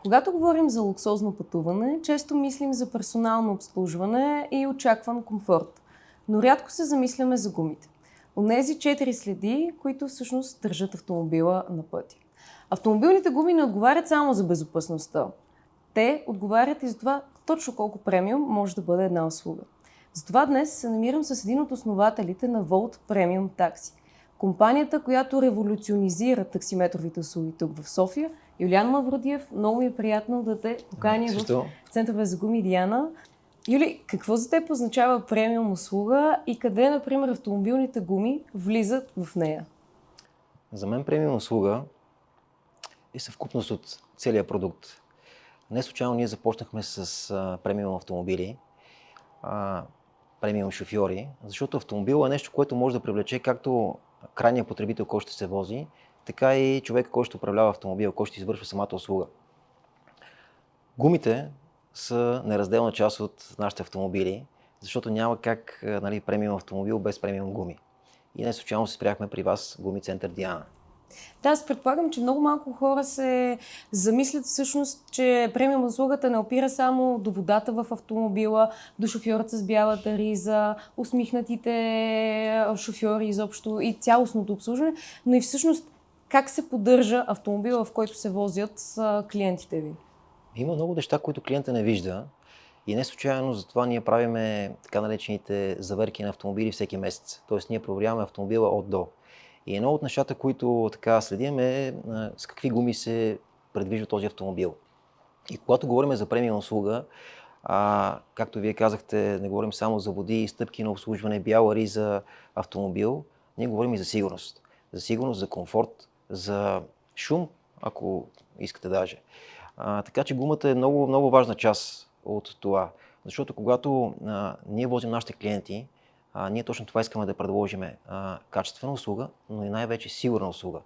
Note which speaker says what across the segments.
Speaker 1: Когато говорим за луксозно пътуване, често мислим за персонално обслужване и очакван комфорт, но рядко се замисляме за гумите. Онези 4 следи, които всъщност държат автомобила на пътя. Автомобилните гуми не отговарят само за безопасността. Те отговарят и за това точно колко премиум може да бъде една услуга. Затова днес се намирам с един от основателите на Volt Premium Taxi. Компанията, която революционизира таксиметровите услуги тук в София. Юлиан Мавродиев, много ми е приятно да те поканя в Центъра за гуми Диана. Юли, какво за теб означава премиум услуга и къде, например, автомобилните гуми влизат в нея?
Speaker 2: За мен премиум услуга е съвкупност от целия продукт. Не случайно ние започнахме с премиум автомобили, премиум шофьори, защото автомобил е нещо, което може да привлече както крайния потребител, който ще се вози, така и човек, който ще управлява автомобил, който ще извършва самата услуга. Гумите са неразделна част от нашите автомобили, защото няма как премиум автомобил без премиум гуми. И не случайно се спряхме при вас Гуми Център Диана.
Speaker 1: Да, аз предполагам, че много малко хора се замислят всъщност, че премиум услугата не опира само до водата в автомобила, до шофьорът с бялата риза, усмихнатите шофьори изобщо и цялостното обслужване, но и всъщност как се поддържа автомобила, в който се возят клиентите ви.
Speaker 2: Има много неща, които клиента не вижда и не случайно затова ние правиме така наречените заверки на автомобили всеки месец. Тоест ние проверяваме автомобила от до. И едно от нещата, които така следим е с какви гуми се предвижда този автомобил. И когато говорим за премиум услуга, както вие казахте, не говорим само за води, стъпки на обслужване, бяла риза, автомобил, ние говорим и за сигурност. За сигурност, за комфорт, за шум, ако искате даже. Така че гумата е много, много важна част от това. Защото когато ние возим нашите клиенти, ние точно това искаме да предложим. Качествена услуга, но и най-вече сигурна услуга.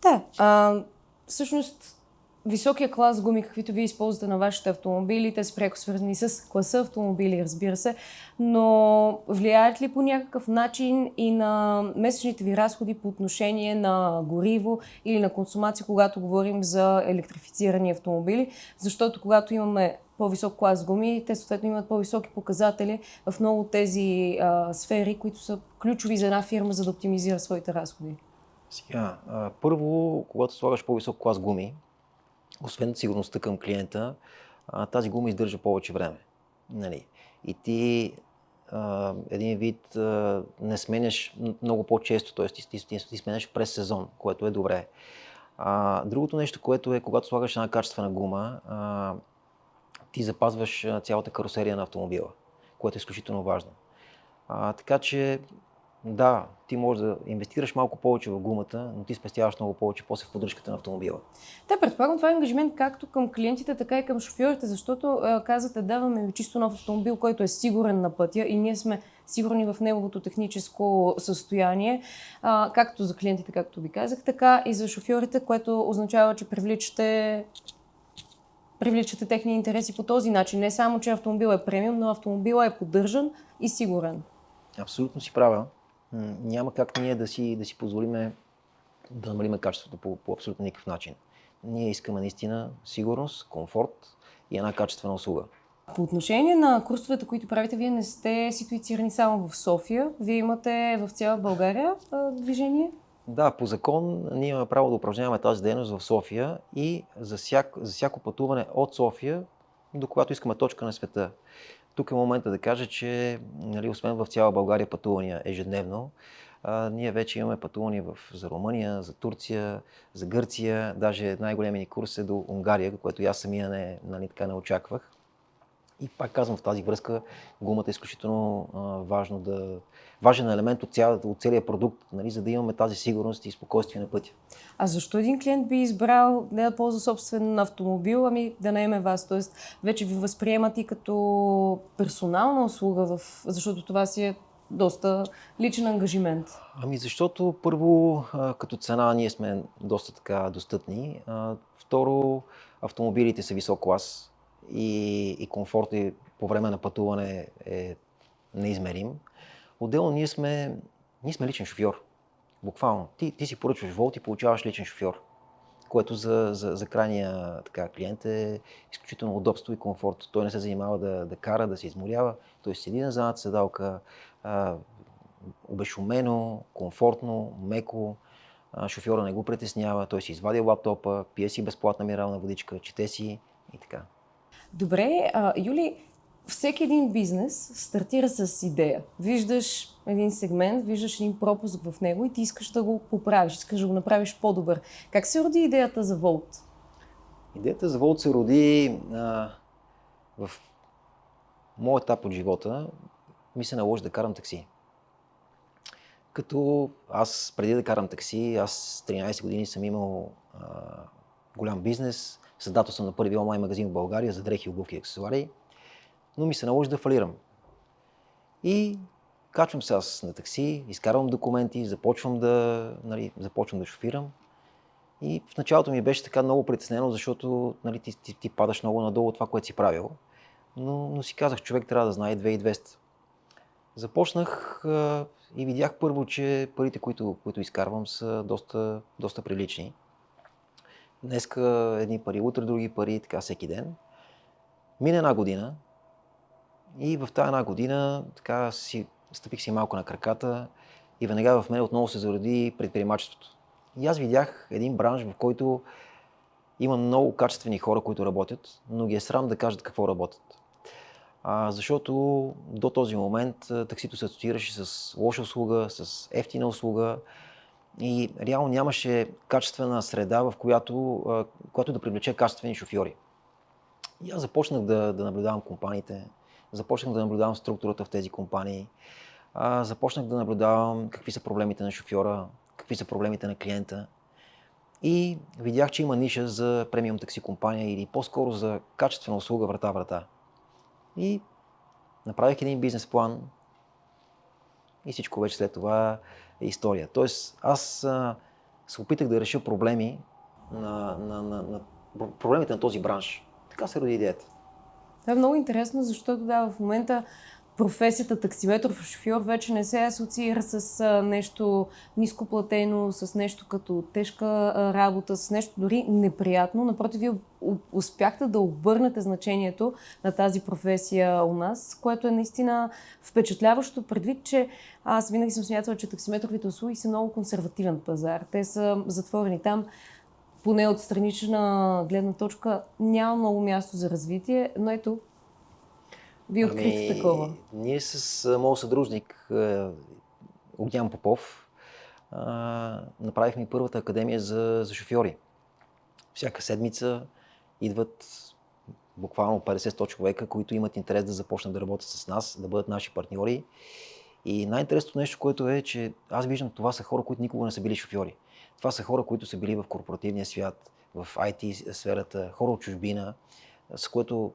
Speaker 1: Да, всъщност високия клас гуми, каквито вие използвате на вашите автомобили, те са пряко свързани с класа автомобили, разбира се, но влияят ли по някакъв начин и на месечните ви разходи по отношение на гориво или на консумация, когато говорим за електрифицирани автомобили? Защото когато имаме по-висок клас гуми, те съответно имат по-високи показатели в много от тези сфери, които са ключови за една фирма, за да оптимизира своите разходи.
Speaker 2: Сега, първо, когато слагаш по-висок клас гуми, освен сигурността към клиента, тази гума издържа повече време. Нали? И ти един вид не сменяш много по-често, т.е. ти сменяш през сезон, което е добре. Другото нещо, което е, когато слагаш една качествена гума, ти запазваш цялата карусерия на автомобила, което е изключително важно. Така че, да, ти можеш да инвестираш малко повече в гумата, но ти спестяваш много повече после в поддръжката на автомобила.
Speaker 1: Да, предполагам, това е ангажимент както към клиентите, така и към шофьорите, защото казвате, даваме ви чисто нов автомобил, който е сигурен на пътя и ние сме сигурни в неговото техническо състояние, както за клиентите, както ви казах, така и за шофьорите, което означава, че привличате техни интереси по този начин. Не само, че автомобил е премиум, но автомобилът е поддържан и сигурен.
Speaker 2: Абсолютно си права. Няма как ние да си позволиме да намалим качеството по абсолютно никакъв начин. Ние искаме наистина сигурност, комфорт и една качествена услуга.
Speaker 1: По отношение на курсовете, които правите, вие не сте ситуацирани само в София. Вие имате в цяла България движение?
Speaker 2: Да, по закон ние имаме право да упражняваме тази дейност в София и за всяко пътуване от София до когато искаме точка на света. Тук е момента да кажа, че освен в цяла България пътувания ежедневно, ние вече имаме пътувания за Румъния, за Турция, за Гърция, даже най-големият ни курс е до Унгария, което аз самия не очаквах. И пак казвам, в тази връзка гумата е изключително важен елемент от целия продукт, за да имаме тази сигурност и спокойствие на пътя.
Speaker 1: А защо един клиент би избрал не да ползва собствен автомобил, ами да наеме вас? Тоест, вече ви възприемат и като персонална услуга, защото това си е доста личен ангажимент.
Speaker 2: Ами защото първо, като цена ние сме доста така достъпни. Второ, автомобилите са висок клас и комфорт по време на пътуване е неизмерим. Отделно ние сме личен шофьор. Буквално. Ти си поръчваш Волт и получаваш личен шофьор. което за крайния клиент е изключително удобство и комфорт. Той не се занимава да кара, да се изморява, той седи на задната седалка, обешумено, комфортно, меко, шофьора не го притеснява, той си извади лаптопа, пие си безплатна минерална водичка, чете си и така.
Speaker 1: Добре, Юли, всеки един бизнес стартира с идея. Виждаш един сегмент, виждаш един пропуск в него и ти искаш да го поправиш, искаш да го направиш по-добър. Как се роди идеята за Volt?
Speaker 2: Идеята за Volt се роди в моят етап от живота. Ми се наложи да карам такси. Като аз преди да карам такси, аз 13 години съм имал голям бизнес. Създател съм на първи онлайн магазин в България за дрехи, обувки и аксесуари, но ми се наложи да фалирам. И качвам се аз на такси, изкарвам документи, започвам да шофирам. И в началото ми беше така много притеснено, защото ти падаш много надолу от това, което си правил. Но си казах, човек трябва да знае 2200. Започнах и видях първо, че парите, които изкарвам, са доста прилични. Днеска едни пари, утре други пари, така всеки ден. Мина една година и в тази една година така стъпих си малко на краката и веднага в мен отново се зароди предприемачеството. И аз видях един бранш, в който има много качествени хора, които работят, но ги е срам да кажат какво работят. Защото до този момент таксито се асоциираше с лоша услуга, с евтина услуга и реално нямаше качествена среда, в която да привлече качествени шофьори. И аз започнах да наблюдавам компаниите, започнах да наблюдавам структурата в тези компании, започнах да наблюдавам какви са проблемите на шофьора, какви са проблемите на клиента и видях, че има ниша за премиум такси компания или по-скоро за качествена услуга врата-врата. И направих един бизнес план и всичко вече след това е история. Тоест, аз се опитах да реша проблемите на този бранш. Така се роди идеята.
Speaker 1: Това е много интересно, защото в момента професията таксиметров шофьор вече не се асоциира с нещо нископлатено, с нещо като тежка работа, с нещо дори неприятно. Напротив, вие успяхте да обърнете значението на тази професия у нас, което е наистина впечатляващо предвид, че аз винаги съм смятала, че таксиметровите услуги са много консервативен пазар. Те са затворени там. Поне от странична гледна точка няма много място за развитие, но ето, вие открихте такова.
Speaker 2: Ние с моят съдружник Огнян Попов направихме първата академия за шофьори. Всяка седмица идват буквално 50-100 човека, които имат интерес да започнат да работят с нас, да бъдат наши партньори. И най-интересното нещо, което е, че аз виждам, това са хора, които никога не са били шофьори. Това са хора, които са били в корпоративния свят, в IT сферата, хора от чужбина, с което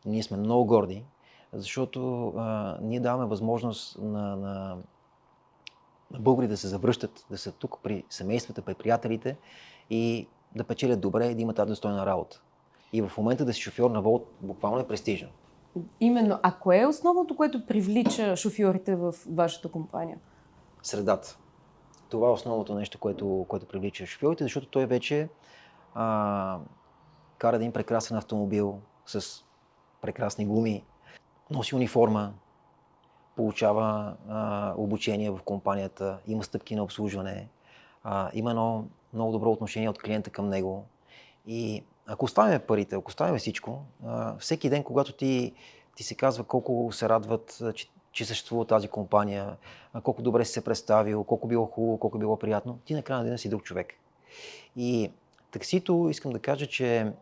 Speaker 2: ние сме много горди, защото ние даваме възможност на българи да се завръщат, да са тук при семействата, при приятелите и да печелят добре и да имат тази достойна работа. И в момента да си шофьор на Volt буквално е престижно.
Speaker 1: Именно. А кое е основното, което привлича шофьорите в вашата компания?
Speaker 2: Средата. Това е основното нещо, което привлича шофьорите, защото той вече кара един прекрасен автомобил с прекрасни гуми, носи униформа, получава обучение в компанията, има стъпки на обслужване, има едно много добро отношение от клиента към него. И ако оставим парите, ако оставим всичко, всеки ден, когато ти се казва колко се радват, че съществува тази компания, колко добре си се представил, колко било хубаво, колко било приятно, ти накрая на деня си друг човек. И таксито искам да кажа, че е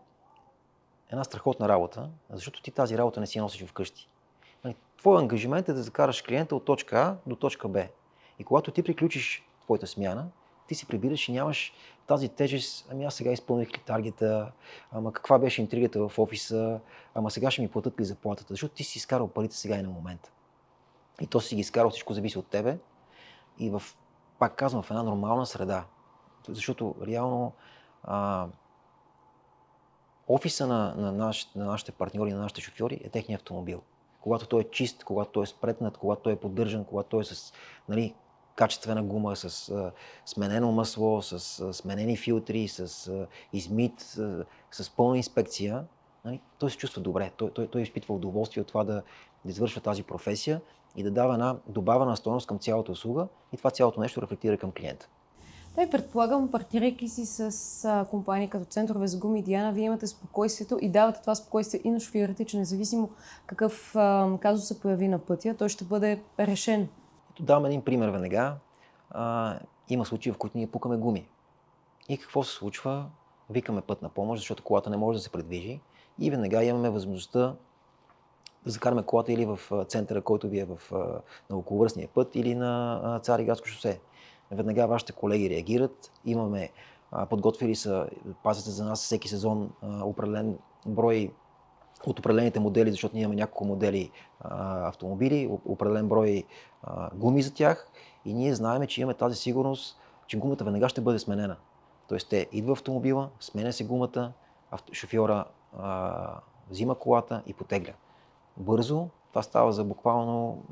Speaker 2: една страхотна работа, защото ти тази работа не си носиш вкъщи. Твой ангажимент е да закараш клиента от точка А до точка Б. И когато ти приключиш твоята смяна, ти се прибираш и нямаш тази тежест, ами аз сега изпълних ли таргета, ама каква беше интригата в офиса, ама сега ще ми платят ли заплатата, защото ти си изкарал парите сега и на момента. И то си ги изкарал, всичко зависи от тебе и пак казвам, в една нормална среда. Защото реално офиса на нашите партньори, на нашите шофьори е техния автомобил. Когато той е чист, когато той е спретнат, когато той е поддържан, когато той е с качествена гума, с сменено масло, с сменени филтри, с измит, с пълна инспекция, нали, той се чувства добре. Той изпитва удоволствие от това да извършва тази професия и да дава една добавена стойност към цялата услуга и това цялото нещо рефлектира към клиента.
Speaker 1: Да, и предполагам, партнирайки си с компании като Центрове за гуми Диана, вие имате спокойствието и давате това спокойствие и на шофьорите, че независимо какъв казус се появи на пътя, той ще бъде решен.
Speaker 2: Ето давам един пример веднага. Има случаи, в които ние пукаме гуми. И какво се случва? Викаме пътна помощ, защото колата не може да се предвижи и веднага имаме възможността да закараме колата или в центъра, който ви е на околовръстния път, или на Цариградско шосе. Веднага вашите колеги реагират, имаме подготвили са, пазят за нас всеки сезон определен брой от определените модели, защото ние имаме няколко модели автомобили, определен брой гуми за тях и ние знаем, че имаме тази сигурност, че гумата веднага ще бъде сменена. Тоест те идва в автомобила, сменя се гумата, шофьора взима колата и потегля. Бързо, това става за буквално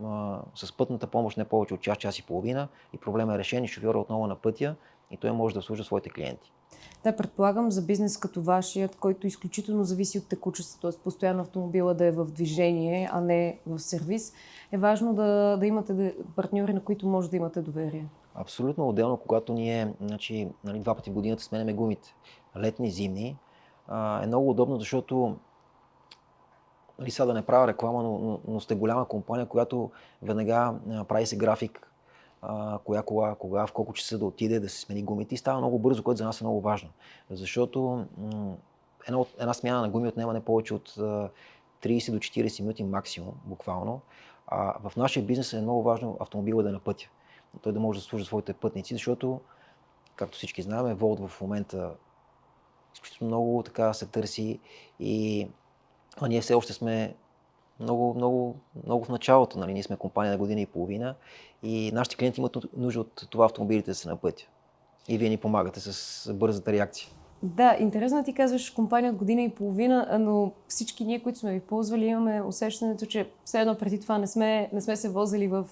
Speaker 2: с пътната помощ не повече от час и половина и проблема е решен и шофьора отново на пътя и той може да обслужва своите клиенти.
Speaker 1: Да, предполагам за бизнес като вашият, който изключително зависи от текучеството, т.е. постоянно автомобила да е в движение, а не в сервис, е важно да имате партньори, на които може да имате доверие.
Speaker 2: Абсолютно отделно, когато ние два пъти в годината сменяме гумите, летни, зимни, е много удобно, защото сега да не правя реклама, но сте голяма компания, която веднага прави се график, коя кола, кога, в колко часа да отиде, да се смени гумите и става много бързо, което за нас е много важно. Защото една смяна на гуми отнема не повече от 30 до 40 минути максимум, буквално. В нашия бизнес е много важно автомобила да е на пътя. Той да може да служи своите пътници, защото, както всички знаем, Волт в момента изключително много така се търси а ние все още сме много в началото. Нали? Ние сме компания на година и половина и нашите клиенти имат нужда от това автомобилите да са на пътя. И вие ни помагате с бързата реакция.
Speaker 1: Да, интересно ти казваш компания от година и половина, но всички ние, които сме ви ползвали, имаме усещането, че все едно преди това не сме се возили в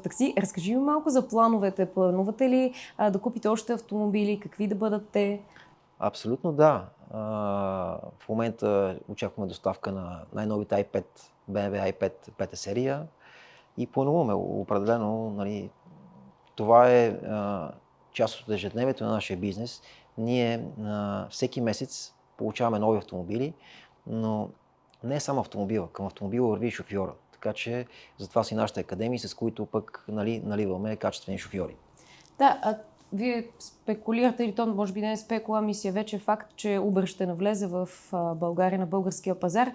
Speaker 1: такси. Разкажи ми малко за плановете. Планувате ли да купите още автомобили? Какви да бъдат те?
Speaker 2: Абсолютно да. В момента очакваме доставка на най-новите iPad, BMW iPad 5 серия и плануваме определено, нали, това е част от ежедневието на нашия бизнес. Ние всеки месец получаваме нови автомобили, но не е само автомобила. Към автомобила върви и шофьора. Така че затова са и нашите академии, с които пък наливаме качествени шофьори.
Speaker 1: Да, вие спекулирате, или то може би не е спекула, мисия вече е факт, че Uber ще навлезе в България на българския пазар.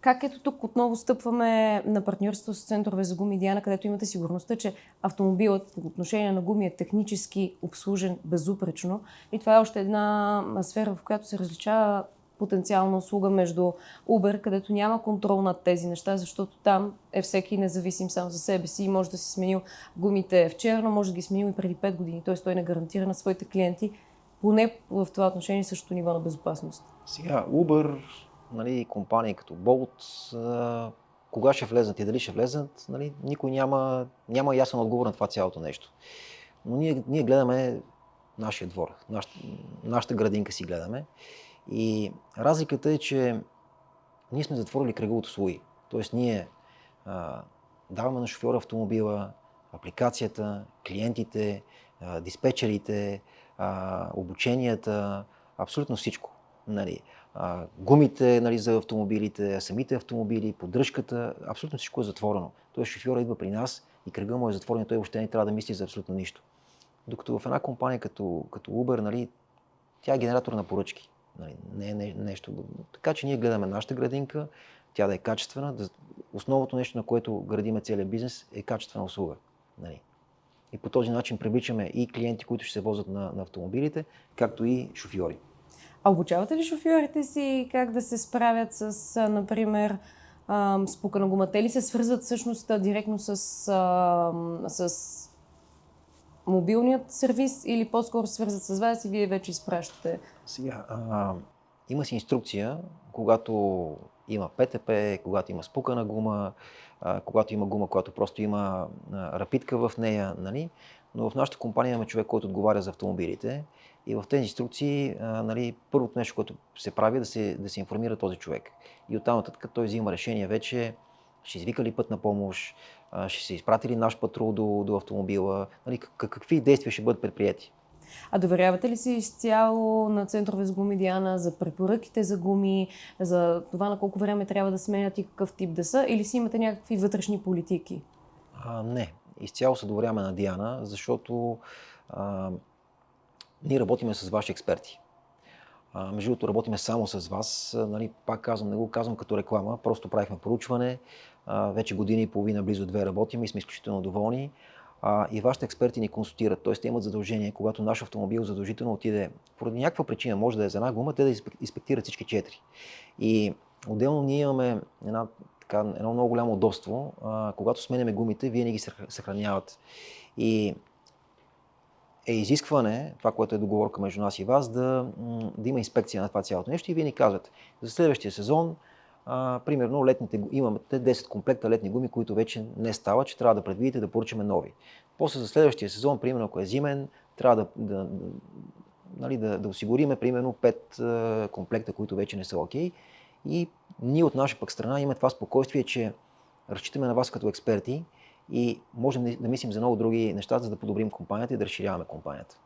Speaker 1: Как ето тук отново стъпваме на партньорство с Центрове за гуми Диана, където имате сигурността, че автомобилът по отношение на гуми е технически обслужен безупречно. И това е още една сфера, в която се различава потенциална услуга между Uber, където няма контрол над тези неща, защото там е всеки независим сам за себе си и може да си сменил гумите вчера, но може да ги сменил и преди 5 години. Т.е. той не гарантира на своите клиенти поне в това отношение същото ниво на безопасност.
Speaker 2: Сега, Uber, нали, компании като Bolt, кога ще влезнат и дали ще влезнат, нали, никой няма ясен отговор на това цялото нещо. Но ние гледаме нашия двор, нашата градинка си гледаме. И разликата е, че ние сме затворили кръга от услуги. Тоест ние даваме на шофьора автомобила, апликацията, клиентите, диспетчерите, обученията, абсолютно всичко. Нали. Гумите, нали, за автомобилите, самите автомобили, поддръжката, абсолютно всичко е затворено. Тоест шофьора идва при нас и кръга му е затворен, той въобще не трябва да мисли за абсолютно нищо. Докато в една компания като Uber, нали, тя е генератор на поръчки. Нали, не е нещо. Така че ние гледаме нашата градинка, тя да е качествена. Основното нещо, на което градиме целият бизнес, е качествена услуга. Нали. И по този начин привличаме и клиенти, които ще се возят на автомобилите, както и шофьори.
Speaker 1: А обучавате ли шофьорите си как да се справят с, например, спукана гума? Те ли се свързват всъщност директно с мобилният сервис или по-скоро свързват с вас и вие вече изпращате?
Speaker 2: Сега, има си инструкция, когато има ПТП, когато има спукана гума, когато има гума, която просто има рапитка в нея, нали? но в нашата компания имаме човек, който отговаря за автомобилите и в тези инструкции нали, първото нещо, което се прави е да се информира този човек. И оттам нататък той взима решение вече, ще извика ли пътна помощ, ще се изпрати ли наш патрул до автомобила, нали, какви действия ще бъдат предприяти.
Speaker 1: А доверявате ли се изцяло на центрове с гуми Диана за препоръките за гуми, за това на колко време трябва да сменят и какъв тип да са, или си имате някакви вътрешни политики?
Speaker 2: Не, изцяло се доверяваме на Диана, защото ние работиме с ваши експерти. Между другото, работиме само с вас. Нали, пак казвам, не го казвам като реклама, просто правихме проучване. Вече година и половина, близо 2 работим и сме изключително доволни. И вашите експерти ни консултират, т.е. те имат задължение, когато наш автомобил задължително отиде, поради някаква причина, може да е за една гума, те да инспектират всички 4. И отделно ние имаме едно много голямо удобство. Когато сменяме гумите, вие ни ги съхраняват. И е изискване, това, което е договорка между нас и вас, да има инспекция на това цялото нещо и вие ни казвате, за следващия сезон, примерно имаме 10 комплекта летни гуми, които вече не става, че трябва да предвидите да поръчаме нови. После за следващия сезон, примерно ако е зимен, трябва да осигуриме примерно 5 комплекта, които вече не са окей. И ние от наша пък страна имаме това спокойствие, че разчитаме на вас като експерти и можем да мислим за много други неща, за да подобрим компанията и да разширяваме компанията.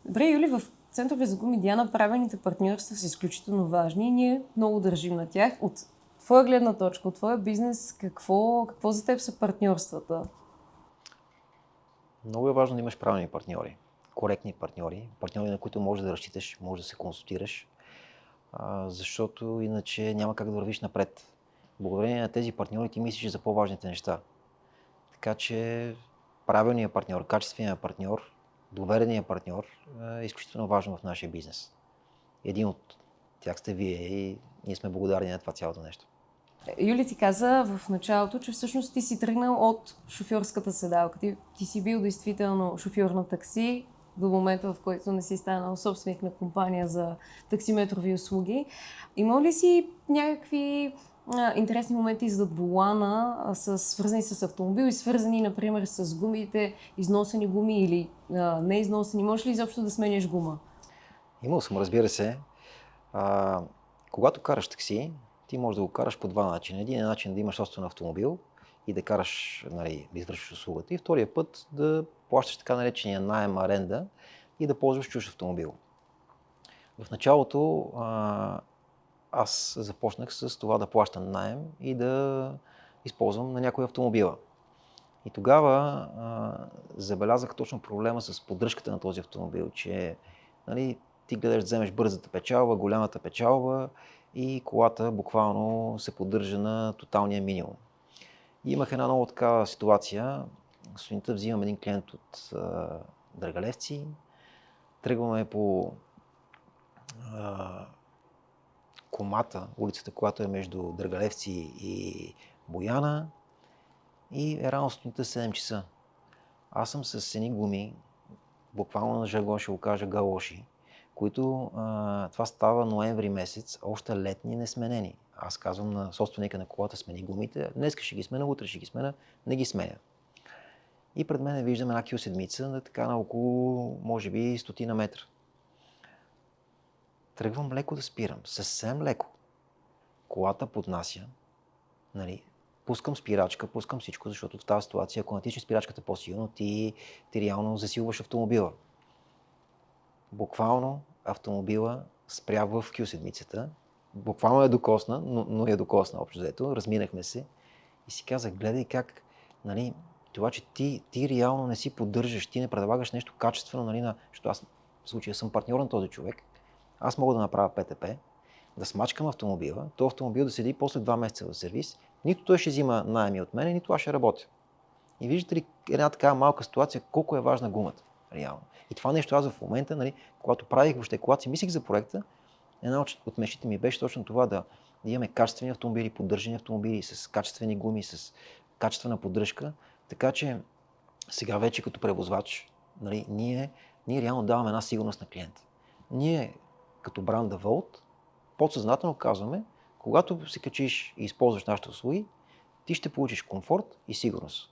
Speaker 1: Добре, Юли, в центрове за гуми Диана правените партньорства са изключително важни и ние много държим на тях. От твоя гледна точка, от твоя бизнес, какво за теб са партньорствата?
Speaker 2: Много е важно да имаш правилни партньори, коректни партньори, на които можеш да разчиташ, можеш да се консултираш, защото иначе няма как да вървиш напред. Благодарение на тези партньори ти мислиш за по-важните неща. Така че правилният партньор, качественият партньор, довереният партньор е изключително важно в нашия бизнес. Един от тях сте вие и ние сме благодарни на това цялото нещо.
Speaker 1: Юли ти каза в началото, че всъщност ти си тръгнал от шофьорската седалка. Ти си бил действително шофьор на такси до момента, в който не си станал собственик на компания за таксиметрови услуги. Имал ли си някакви интересни моменти зад волана, свързани с автомобил и свързани, например, с гумите, износени гуми или неизносени? Можеш ли изобщо да сменяш гума?
Speaker 2: Имал съм, разбира се. Когато караш такси, ти можеш да го караш по два начина. Един е начин да имаш собствен автомобил и да караш, нали, да извършиш услугата. И втория път да плащаш така наречения наем, аренда и да ползваш чужд автомобил. В началото аз започнах с това да плащам наем и да използвам на някой автомобила. И тогава забелязах точно проблема с поддръжката на този автомобил, че нали, ти гледаш да вземеш бързата печалба, голямата печалба и колата буквално се поддържа на тоталния минимум. И имах една много такава ситуация. Сутринта взимам един клиент от Драгалевци, тръгваме по Комата, улицата, която е между Драгалевци и Бояна, и е рано сутринта 7 часа. Аз съм с едни гуми, буквално на жаргон ще го кажа галоши, които това става ноември месец, още летни, несменени. Аз казвам на собственика на колата, смени гумите, днес ще ги смена, утре ще ги смена, не ги сменя. И пред мен виждам една Q7, така на около, може би, 100 метра. Тръгвам леко да спирам, съвсем леко. Колата поднася, нали, пускам спирачка, пускам всичко, защото в тази ситуация, ако натиснеш спирачката по-силно, ти реално засилваш автомобила. Буквално автомобила спря в Q7-цата, буквално я докосна, но я докосна общо взето, разминахме се и си казах, гледай как, нали, това, че ти реално не си поддържаш, ти не предлагаш нещо качествено, нали, защото аз в случая съм партньор на този човек, аз мога да направя ПТП, да смачкам автомобила, този автомобил да седи после 2 месеца в сервис, нито той ще взима наеми от мен, нито аз ще работя. И виждате ли една такава малка ситуация, колко е важна гумата, реално. И това нещо аз в момента, нали, когато правих въобще колата си, мислих за проекта, една от мечтите ми беше точно това да имаме качествени автомобили, поддържани автомобили с качествени гуми, с качествена поддръжка, така че сега вече като превозвач, нали, ние реално даваме една сигурност на клиента. Ние като бранда Volt подсъзнателно казваме, когато се качиш и използваш нашите услуги, ти ще получиш комфорт и сигурност.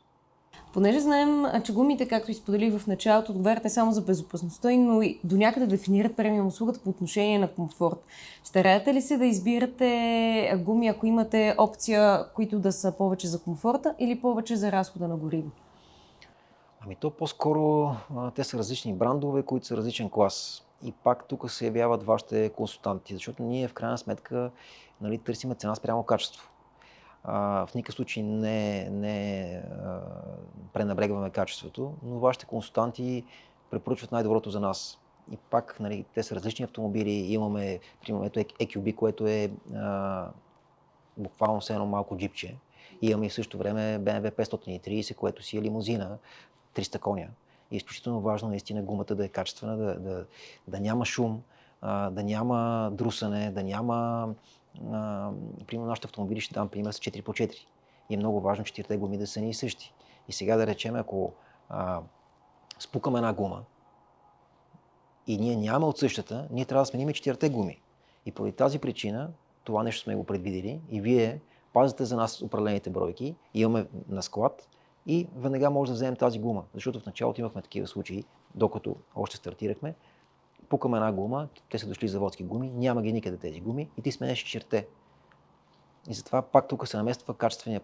Speaker 1: Понеже знаем, че гумите, както изподелих в началото, отговарят не само за безопасността, но и до някъде дефинират премиум услугата по отношение на комфорт. Стараете ли се да избирате гуми, ако имате опция, които да са повече за комфорта или повече за разхода на гориво?
Speaker 2: Ами то по-скоро те са различни брандове, които са различен клас. И пак тук се явяват вашите консултанти, защото ние в крайна сметка, нали, търсиме цена спрямо качество. В никакъв случай не пренебрегваме качеството, но вашите консултанти препоръчват най-доброто за нас. И пак, нали, те са различни автомобили. Имаме, примерно, ето EQB, което е буквално все едно малко джипче. И имаме и в същото време BMW 530, което си е лимузина, 300 коня. И е изключително важно наистина гумата да е качествена, да няма шум, да няма друсане, да няма... примерно нашите автомобили, ще дам пример, с 4x4. И е много важно 4-те гуми да са ни и същи. И сега да речем, ако спукаме една гума и ние нямаме от същата, ние трябва да сменим 4-те гуми. И поради тази причина, това нещо сме го предвидели и вие пазите за нас определените бройки, имаме на склад и веднага може да вземем тази гума. Защото в началото имахме такива случаи, докато още стартирахме, пукаме една гума, те са дошли заводски гуми, няма ги никъде тези гуми и ти сменеш черте. И затова пак тук се намества качествения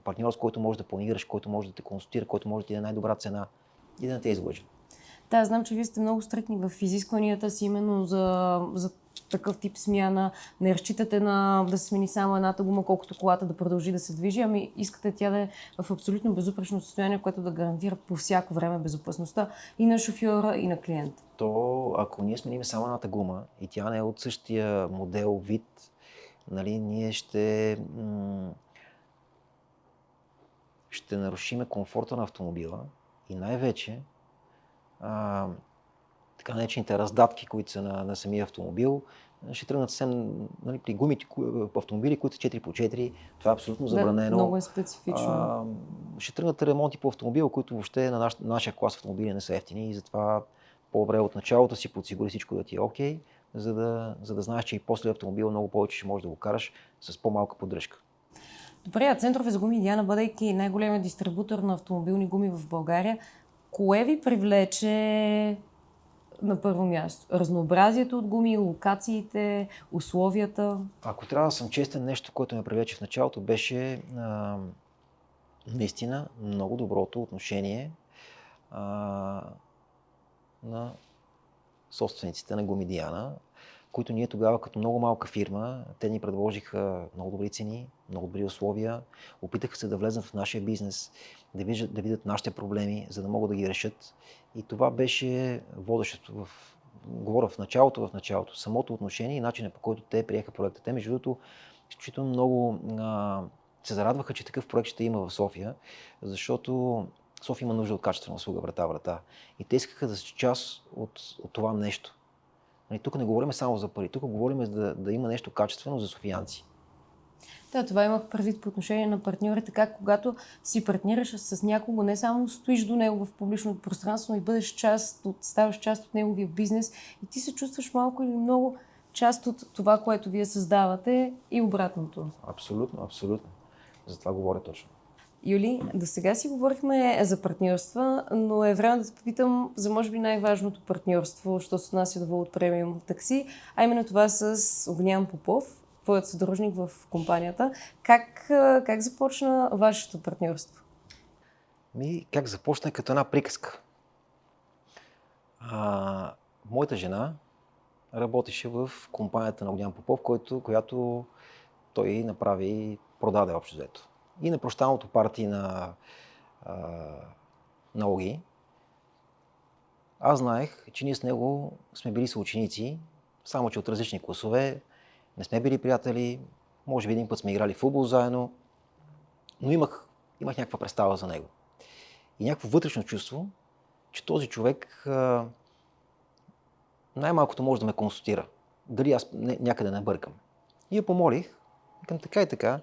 Speaker 2: партньор, с който можеш да планираш, който може да те консултира, който може да ти даде най-добра цена и да не те излъжи.
Speaker 1: Да, знам, че вие сте много стрикни в изискванията си именно за такъв тип смяна. Не разчитате да се смени само едната гума, колкото колата да продължи да се движи, ами искате тя да е в абсолютно безупречно състояние, което да гарантира по всяко време безопасността и на шофьора, и на клиента.
Speaker 2: То, ако ние сменим само едната гума и тя не е от същия модел, вид, нали, ние ще нарушиме комфорта на автомобила и най-вече така наречените раздатки, които са на самия автомобил, ще тръгнат съвсем, нали, при гумите автомобили, които са 4x4, това е абсолютно забранено.
Speaker 1: Да, много е специфично.
Speaker 2: Ще тръгнат ремонти по автомобила, които въобще на нашия клас автомобили не са ефтини и затова по-добре от началото си подсигури всичко да ти е окей, за да знаеш, че и после автомобила много повече ще можеш да го караш с по-малка поддръжка.
Speaker 1: Добре, а Центрове за гуми Диана, бъдейки най-големият дистрибутор на автомобилни гуми в България, кое ви привлече на първо място? Разнообразието от гуми, локациите, условията? Ако
Speaker 2: трябва да съм честен, нещо, което ме привлече в началото, беше наистина много доброто отношение на собствениците на Гуми Диана, които ние тогава като много малка фирма, те ни предложиха много добри цени, много добри условия, опитаха се да влезнат в нашия бизнес, да видят нашите проблеми, за да могат да ги решат. И това беше водещото говоря в началото, самото отношение и начинът, по който те приеха проекта. Те, между другото, изключително много се зарадваха, че такъв проект ще има в София, защото София има нужда от качествена услуга врата. И те искаха да са част от това нещо. Тук не говорим само за пари, тук говорим да има нещо качествено за софиянци.
Speaker 1: Да, това имах предвид по отношение на партньорите, как когато си партнираш с някого, не само стоиш до него в публичното пространство, но и ставаш част от неговия бизнес и ти се чувстваш малко или много част от това, което вие създавате и обратното.
Speaker 2: Абсолютно. За това говоря точно.
Speaker 1: Юли, до сега си говорихме за партньорства, но е време да те попитам за може би най-важното партньорство, що се отнася до Волт Премиум такси, а именно това с Огнян Попов, твоят съдружник в компанията. Как започна вашето партньорство?
Speaker 2: Как започна като една приказка. Моята жена работеше в компанията на Огнян Попов, която той направи и продаде общо взето. И на прощалното парти на Оги, аз знаех, че ние с него сме били съученици, само че от различни класове, не сме били приятели, може би един път сме играли футбол заедно, но имах някаква представа за него. И някакво вътрешно чувство, че този човек най-малкото може да ме консултира. Дали аз някъде не бъркам. И я помолих, към така и така,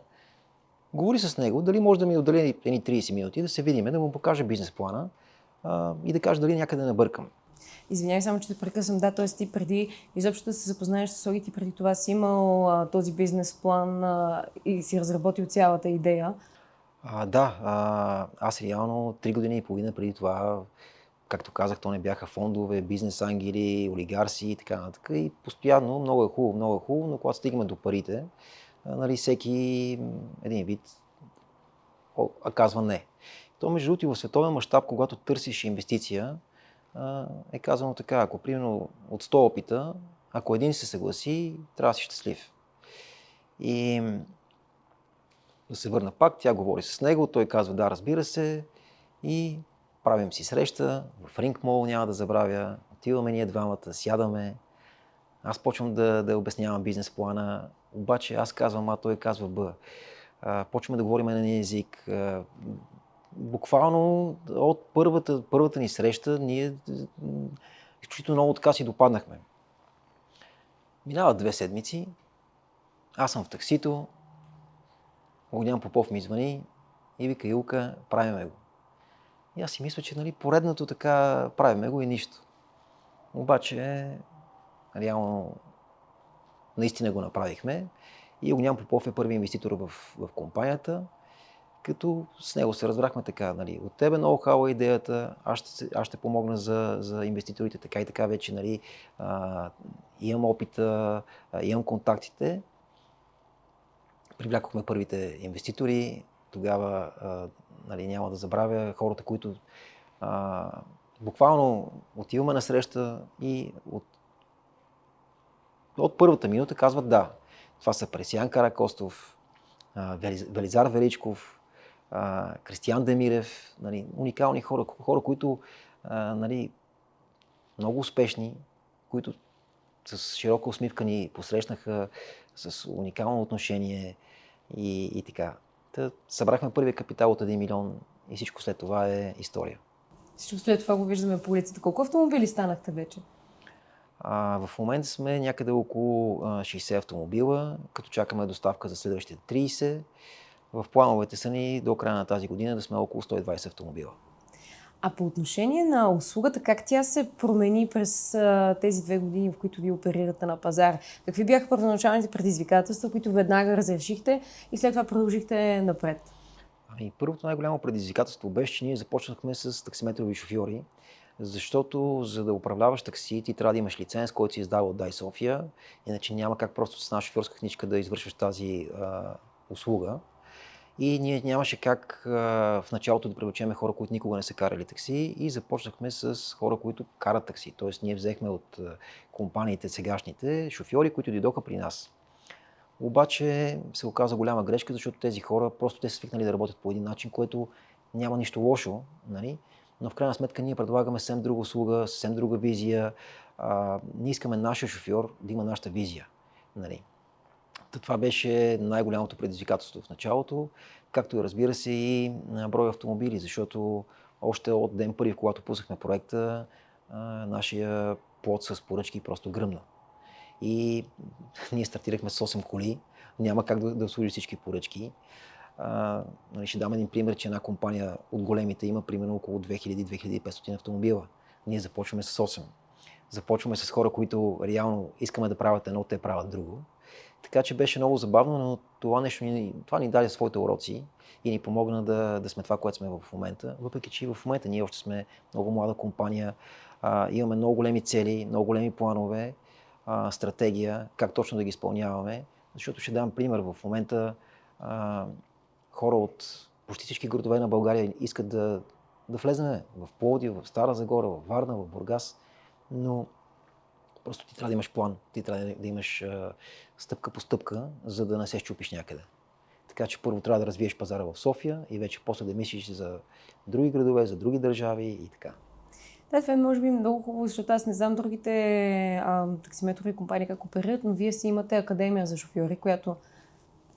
Speaker 2: говори с него, дали може да ми отдели едни 30 минути, да се видим, да му покажа бизнес плана и да кажа дали някъде не бъркам.
Speaker 1: Извинявай, само че те прекъсвам. Да, т.е. ти преди изобщо да се запознаеш с Оги, ти преди това си имал този бизнес план и си разработил цялата идея.
Speaker 2: Да, аз реално 3 години и половина преди това, както казах, то не бяха фондове, бизнес ангели, олигарси и така нататък. И постоянно много е хубаво, но когато стигаме до парите, нали, всеки един вид казва не. То между другото в световен мащаб, когато търсиш инвестиция, е казано така, ако примерно от 100 опита, ако един се съгласи, трябва да си щастлив. И да се върна пак, тя говори с него, той казва да, разбира се, и правим си среща в Ринг Мол, няма да забравя, отиваме ние двамата, сядаме, аз почвам да обяснявам бизнес плана, обаче аз казвам А, той казва Б. Почваме да говорим на един език. Буквално от първата ни среща ние изключително много така си допаднахме. Минават 2 седмици, аз съм в таксито, Огнян Попов ми звъни и вика: Илка, правиме го. И аз си мисля, че нали, поредното така правиме го и нищо. Обаче, реално, наистина го направихме и Огнян Попов е първи инвеститор в компанията, като с него се разбрахме така, нали, от тебе ноу-хау идеята, аз ще помогна за инвеститорите, така и така вече, нали, имам опита, имам контактите. Привлякохме първите инвеститори, тогава, нали, няма да забравя хората, които буквално отиваме на среща и от първата минута казват да. Това са Пресиян Каракостов, Велизар Величков, Кристиян Демирев, нали, уникални хора, които нали, много успешни, които с широка усмивка ни посрещнаха, с уникално отношение и така. Събрахме първия капитал от 1 милион и всичко след това е история.
Speaker 1: Всичко след това го виждаме по улицата. Колко автомобили станахте вече?
Speaker 2: В момента сме някъде около 60 автомобила, като чакаме доставка за следващите 30. В плановете са ни до края на тази година да сме около 120 автомобила.
Speaker 1: А по отношение на услугата, как тя се промени през тези 2 години, в които ви оперирате на пазар? Какви бяха първоначалните предизвикателства, които веднага разрешихте и след това продължихте напред?
Speaker 2: Първото най-голямо предизвикателство беше, че ние започнахме с таксиметрови шофьори, защото за да управляваш такси, ти трябва да имаш лиценз, който си издава от Дай София, иначе няма как просто с една шофьорска книжка да извършваш тази услуга. И ние нямаше как в началото да привлечем хора, които никога не са карали такси и започнахме с хора, които карат такси. Тоест ние взехме от компаниите сегашните шофьори, които дойдоха при нас. Обаче се оказа голяма грешка, защото тези хора просто те са свикнали да работят по един начин, което няма нищо лошо, нали? Но в крайна сметка ние предлагаме съвсем друга услуга, съвсем друга визия. Ние искаме нашия шофьор да има нашата визия, нали? Това беше най-голямото предизвикателство в началото, както и разбира се и брой автомобили, защото още от ден първи, когато пуснахме проекта, нашия плод с поръчки просто гръмна. И ние стартирахме с 8 коли, няма как да обслужи всички поръчки. Нали, ще дам един пример, че една компания от големите има примерно около 2000-2500 автомобила. Ние започваме с 8. Започваме с хора, които реално искаме да правят едно, те правят друго. Така че беше много забавно, но това ни даде своите уроци и ни помогна да сме това, което сме в момента. Въпреки че в момента ние още сме много млада компания, имаме много големи цели, много големи планове, стратегия, как точно да ги изпълняваме. Защото ще дам пример, в момента хора от почти всички градове на България искат да влезнем в Пловдив, в Стара Загора, в Варна, в Бургас, но просто ти трябва да имаш план, ти трябва да имаш стъпка по стъпка, за да не се счупиш някъде. Така че първо трябва да развиеш пазара в София и вече после да мислиш за други градове, за други държави и така.
Speaker 1: Да, това е може би много хубаво, защото аз не знам другите таксиметрови компании как оперират, но вие си имате академия за шофьори, която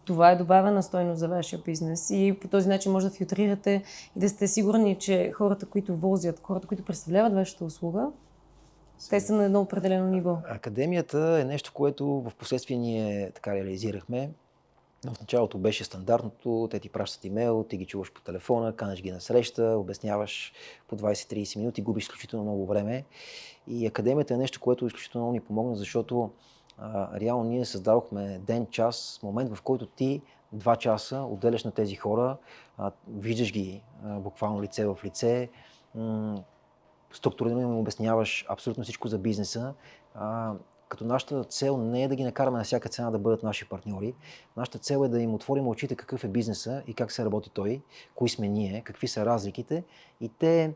Speaker 1: това е добавена стойност за вашия бизнес и по този начин може да филтрирате и да сте сигурни, че хората, които возят, хората, които представляват вашата услуга, те са на едно определено ниво.
Speaker 2: Академията е нещо, което в последствие ние така реализирахме. В началото беше стандартното, те ти пращат имейл, ти ги чуваш по телефона, канеш ги на среща, обясняваш по 20-30 минути, губиш изключително много време. И академията е нещо, което изключително много ни помогна, защото реално ние създадохме ден, час, момент, в който ти 2 часа отделяш на тези хора, виждаш ги буквално лице в лице, структурирано им обясняваш абсолютно всичко за бизнеса. Като нашата цел не е да ги накараме на всяка цена да бъдат наши партньори. Нашата цел е да им отворим очите какъв е бизнеса и как се работи той, кои сме ние, какви са разликите и те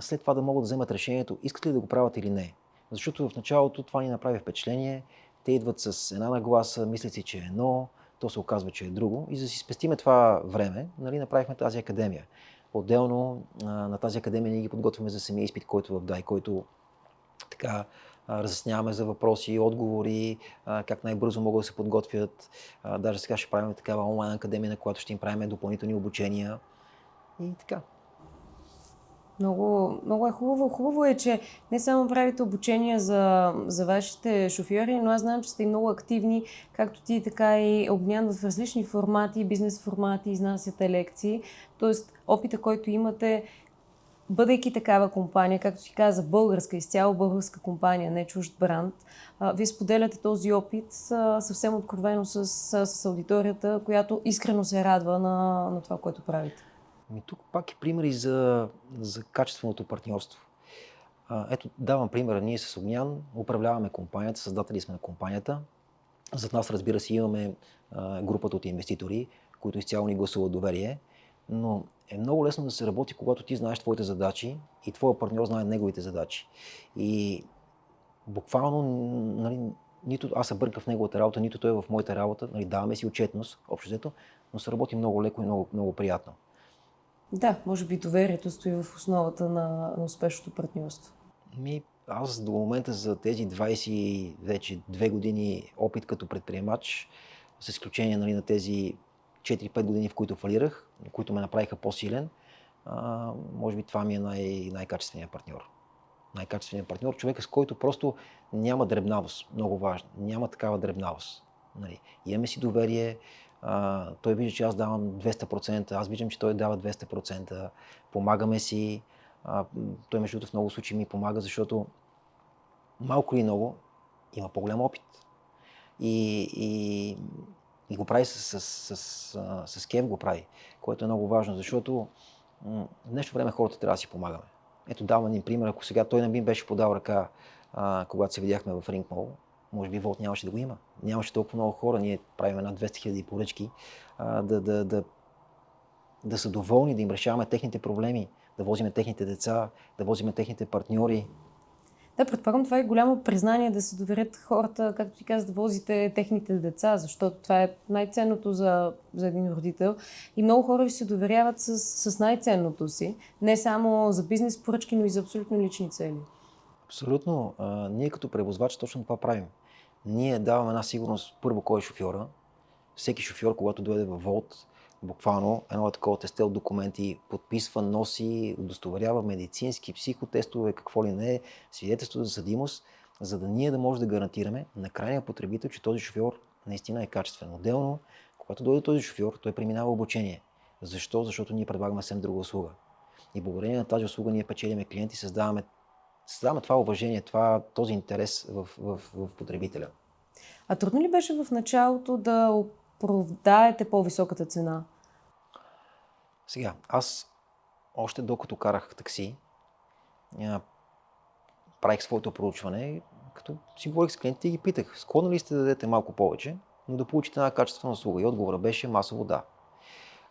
Speaker 2: след това да могат да вземат решението искат ли да го правят или не. Защото в началото това ни направи впечатление, те идват с една нагласа, мислят си, че е едно, то се оказва, че е друго и за да си спестиме това време, нали, направихме тази академия. Отделно на тази академия ние ги подготвяме за самия изпит, който в ДАИ, който така разясняваме за въпроси и отговори, как най-бързо могат да се подготвят. Даже сега ще правим такава онлайн академия, на която ще им правим допълнителни обучения и така.
Speaker 1: Много, много е хубаво. Хубаво е, че не само правите обучения за вашите шофьори, но аз знам, че сте и много активни, както ти, така и обмян в различни формати, бизнес формати, изнасяте лекции. Тоест, опита, който имате, бъдейки такава компания, както ти каза, българска, изцяло българска компания, не чужд бранд, вие споделяте този опит съвсем откровено с аудиторията, която искрено се радва на това, което правите.
Speaker 2: Тук пак е примери за качественото партньорство. Ето, давам примера. Ние с Огнян управляваме компанията, създатели сме на компанията. Зад нас, разбира се, имаме групата от инвеститори, които изцяло ни гласуват доверие. Но е много лесно да се работи, когато ти знаеш твоите задачи и твоя партньор знае неговите задачи. И буквално, нали, нито аз се бърка в неговата работа, нито той в моята работа. Нали, даваме си отчетност, общо взето, но се работи много леко и много, много приятно.
Speaker 1: Да, може би доверието стои в основата на успешното партньорство.
Speaker 2: Аз до момента за тези 20, вече 2 години опит като предприемач, с изключение, нали, на тези 4-5 години, в които фалирах, които ме направиха по-силен, може би това ми е най-качественият партньор. Най-качественият партньор, човека, с който просто няма дребнавост, много важно. Няма такава дребнавост. Нали. Имаме си доверие, той вижда, че аз давам 200%, аз виждам, че той дава 200%, помагаме си. Той между другото в много случаи ми помага, защото малко или много има по-голям опит. И го прави с кеф го прави, което е много важно, защото в днешно време хората трябва да си помагаме. Ето давам един пример, ако сега той не ми беше подал ръка, когато се видяхме в Ring Mall, може би Волт нямаше да го има. Нямаше толкова много хора, ние правим над 200 000 поръчки, да са доволни, да им решаваме техните проблеми, да возиме техните деца, да возиме техните партньори.
Speaker 1: Да, предполагам, това е голямо признание да се доверят хората, както ти каза, да возите техните деца, защото това е най-ценното за един родител. И много хора ви се доверяват с най-ценното си, не само за бизнес поръчки, но и за абсолютно лични цели.
Speaker 2: Абсолютно. Ние като превозвач точно това правим. Ние даваме една сигурност първо кой е шофьора. Всеки шофьор, когато дойде във Волт, буквално едно такова тесте от документи подписва, носи, удостоверява медицински, психотестове, какво ли не е, свидетелство за съдимост, за да ние да може да гарантираме на крайния потребител, че този шофьор наистина е качествен. Отделно, когато дойде този шофьор, той преминава обучение. Защо? Защото ние предлагаме съвсем друга услуга. И благодарение на тази услуга ние печелиме клиенти, създаваме това уважение, този интерес в потребителя.
Speaker 1: А трудно ли беше в началото да оправдаете по-високата цена?
Speaker 2: Сега, аз още докато карах такси, правих своето проучване, като си говорих с клиентите и ги питах, склонни ли сте да дадете малко повече, но да получите една качествена услуга? И отговорът беше масово да.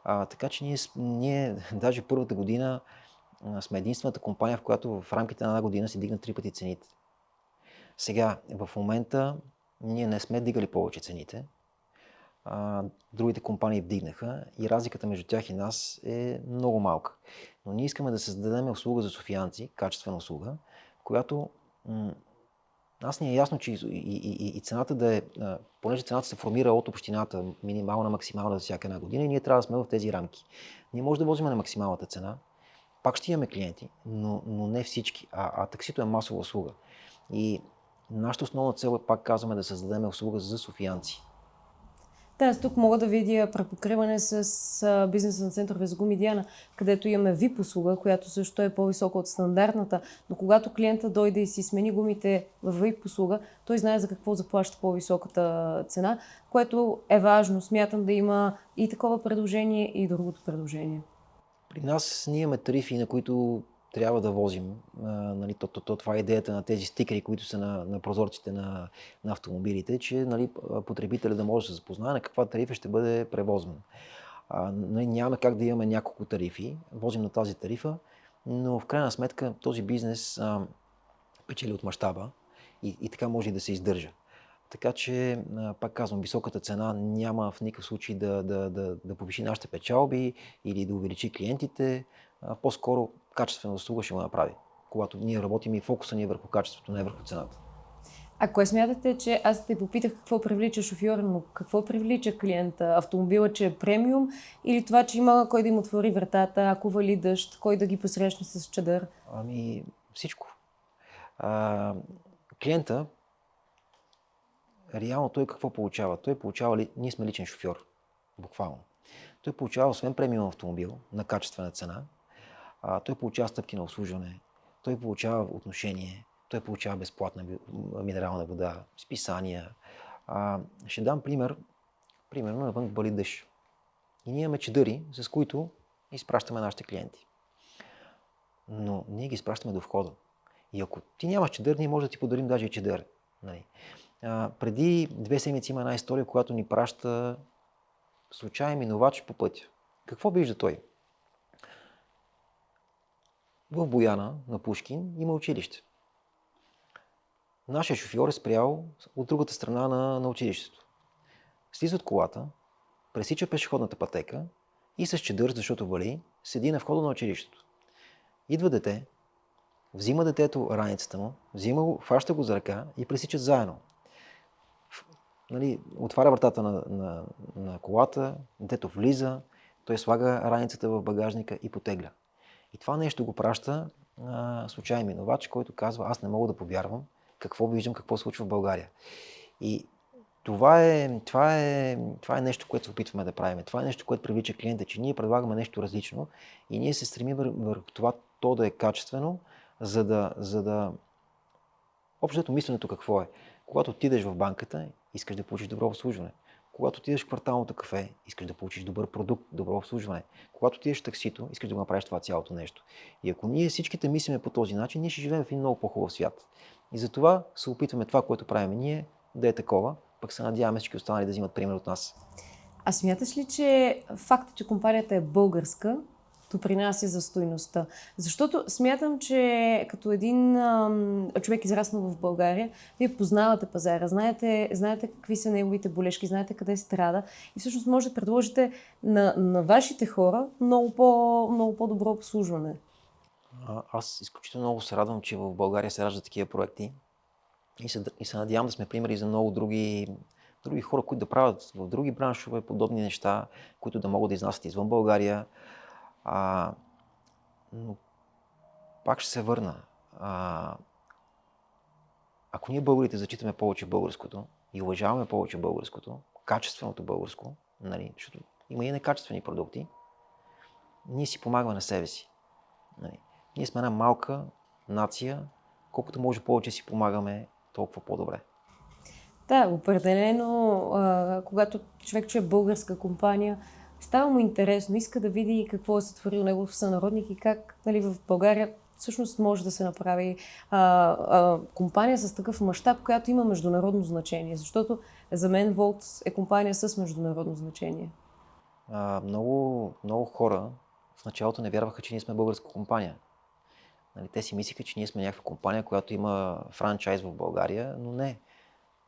Speaker 2: Така че ние даже първата година сме единствената компания, в която в рамките на една година си дигна 3 пъти цените. Сега, в момента ние не сме дигали повече цените. Другите компании вдигнаха и разликата между тях и нас е много малка. Но ние искаме да създадем услуга за софиянци, качествена услуга, която нас ни е ясно, че и цената да е, понеже цената се формира от общината, минимална, максимална за всяка една година и ние трябва да сме в тези рамки. Ние може да возим на максималната цена, пак ще имаме клиенти, но не всички, а таксито е масова услуга. И нашата основна цел е, пак казваме, да създадем услуга за софиянци.
Speaker 1: Да, аз тук мога да видя препокриване с бизнеса на центрове за гуми Диана, където имаме VIP услуга, която също е по-висока от стандартната, но когато клиента дойде и си смени гумите в VIP услуга, той знае за какво заплаща по-високата цена, което е важно. Смятам да има и такова предложение, и другото предложение.
Speaker 2: При нас ние имаме тарифи, на които трябва да возим. Нали, това е идеята на тези стикери, които са на прозорците на автомобилите, че нали, потребителя да може да се запознае на каква тарифа ще бъде превозван. Нали, нямаме как да имаме няколко тарифи, возим на тази тарифа, но в крайна сметка този бизнес печели от мащаба и така може и да се издържа. Така че, пак казвам, високата цена няма в никакъв случай да повиши нашите печалби или да увеличи клиентите. По-скоро качествена услуга ще го направи, когато ние работим и фокуса ни е върху качеството, не върху цената.
Speaker 1: А кое смятате, че аз те попитах какво привлича шофьора, но какво привлича клиента? Автомобила, че е премиум или това, че има кой да им отвори вратата, ако вали дъжд, кой да ги посрещне с чадър?
Speaker 2: Ами всичко. Клиента, реално той какво получава? Той получава, ние сме личен шофьор, буквално. Той получава освен премиум автомобил на качествена цена, той получава стъпки на обслужване, той получава отношение, той получава безплатна минерална вода, списания. Ще дам пример. Примерно навън вали дъжд. И ние имаме чадъри, с които изпращаме нашите клиенти. Но ние ги изпращаме до входа. И ако ти нямаш чадър, ние може да ти подарим даже и чадър. Нали? Преди 2 седмици има една история, която ни праща случайен минувач по пътя. Какво вижда той? В Бояна, на Пушкин, има училище. Нашия шофьор е спрял от другата страна на училището. Слиза от колата, пресича пешеходната пътека и с чадър, защото вали, седи на входа на училището. Идва дете, взима детето раницата му, взима го, хваща го за ръка и пресичат заедно. Нали, отваря вратата на колата, детето влиза, той слага раницата в багажника и потегля. И това нещо го праща случайен минувач, който казва: аз не мога да повярвам какво виждам, какво се случва в България. И това е нещо, което се опитваме да правим. Това е нещо, което привлича клиента, че ние предлагаме нещо различно и ние се стремим върху това то да е качествено, за да... Общото мисленето какво е? Когато отидеш в банката, искаш да получиш добро обслужване. Когато отидеш в кварталното кафе, искаш да получиш добър продукт, добро обслужване. Когато отидеш в таксито, искаш да го направиш това цялото нещо. И ако ние всичките мислиме по този начин, ние ще живеем в един много по-хубав свят. И затова се опитваме това, което правим ние, да е такова, пък се надяваме всички останали да взимат пример от нас.
Speaker 1: А смяташ ли, че фактът, че компанията е българска, допринася за стойността? Защото смятам, че като един човек израснал в България, вие познавате пазара, знаете какви са неговите болешки, знаете къде страда и всъщност може да предложите на вашите хора много по-добро обслужване.
Speaker 2: Аз изключително много се радвам, че в България се раждат такива проекти и се надявам да сме примери за много други хора, които да правят в други браншове подобни неща, които да могат да изнасят извън България. Но пак ще се върна. Ако ние българите зачитаме повече българското и уважаваме повече българското, качественото българско, нали, защото има и некачествени продукти, ние си помагаме на себе си. Нали. Ние сме една малка нация, колкото може повече си помагаме, толкова по-добре.
Speaker 1: Да, определено, когато човек чуе българска компания, става му интересно, иска да види какво е сътворил негов сънародник и как, нали, в България всъщност може да се направи компания с такъв мащаб, която има международно значение. Защото за мен Волт е компания с международно значение.
Speaker 2: Много хора в началото не вярваха, че ние сме българска компания. Нали, те си мислиха, че ние сме някаква компания, която има франчайз в България, но не.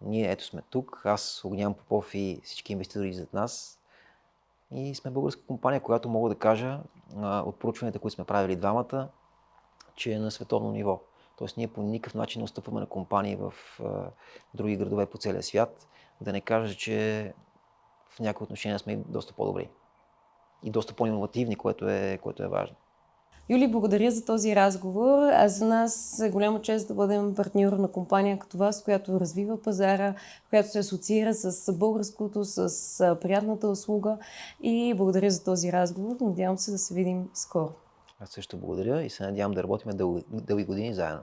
Speaker 2: Ние ето сме тук, аз, Огнян Попов и всички инвеститори зад нас. И сме българска компания, която мога да кажа от проучванията, които сме правили двамата, че е на световно ниво. Тоест ние по никакъв начин не отстъпваме на компании в други градове по целия свят, да не кажа, че в някои отношения сме доста по-добри и доста по-инновативни, което е важно.
Speaker 1: Юли, благодаря за този разговор. А за нас е голяма чест да бъдем партньор на компания като вас, която развива пазара, която се асоциира с българското, с приятната услуга. И благодаря за този разговор. Надявам се да се видим скоро.
Speaker 2: Аз също благодаря и се надявам да работим дълги години заедно.